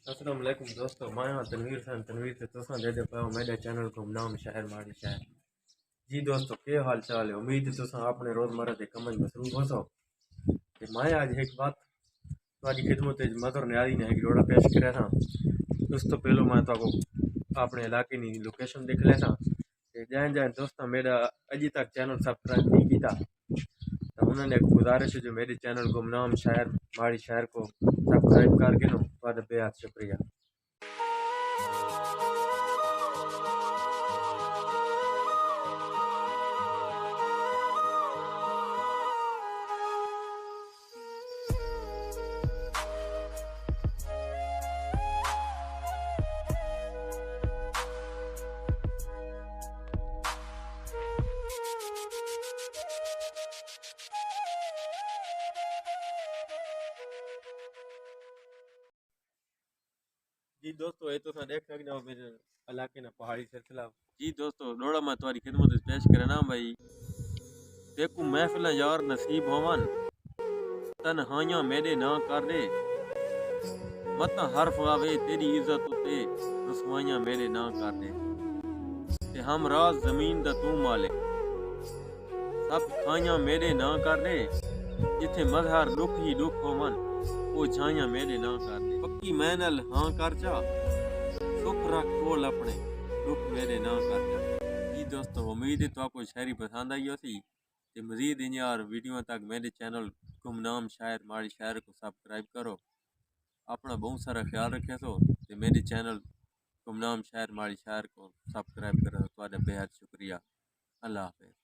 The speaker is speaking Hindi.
अस्सलाम वालेकुम दोस्तों, मैं हाँ तनवीर से तुसा दे दे पाओ मेरे चैनल को नाम शायर माड़ी शायर। जी दोस्तों, क्या हाल चाल है? उम्मीद है तुसा अपने रोजमर्रा के कम मसरूफ हो सो। कि मैं आज एक बात तुम्हारी खिदमत मदर न्यारी ने एक जोड़ा पेश करा था। उस तो पहले मैं तो अपने इलाके की लोकेशन देख लेसा कि जैन जैन दोस्तों मेरा अजी तक चैनल सब्सक्राइब नहीं किया तो उन्होंने एक गुजारिश है जो मेरे चैनल गुमनाम शायर माड़ी शायर को सब्सक्राइब करके नो तो बेहद शुक्रिया। जी दोस्तों, ये तो देख सकते हो मेरे इलाके ना पहाड़ी सिलसिला। जी दोस्तों, डोड़ा मैं तुम्हारी खिदमत में पेश करना भाई। देखो महफिल यार नसीब होवन तन्हाइयां मेरे ना कर दे, मत हर्फ आवे तेरी इज्जत उते रसवाइयां मेरे ना कर दे। ते हम राज जमीन दा तू मालिक सब खाइयां मेरे ना कर दे, जिथे मजहर दुख ही दुख होवन वो झाइयां मेरे ना कर दे। पक्की मैनल हाँ कर जा, सुख रख कोल अपने दुख मेरे ना कर जा। जी दोस्तों, उम्मीद है तो आपको शायरी पसंद आई होगी। तो मज़ीद इन यार वीडियो तक मेरे चैनल गुमनाम शायर माड़ी शायर को सब्सक्राइब करो। अपना बहुत सारा ख्याल रखे तो मेरे चैनल गुमनाम शायर माड़ी शायर को सब्सक्राइब करो। तो बेहद शुक्रिया। अल्लाह हाफिज़।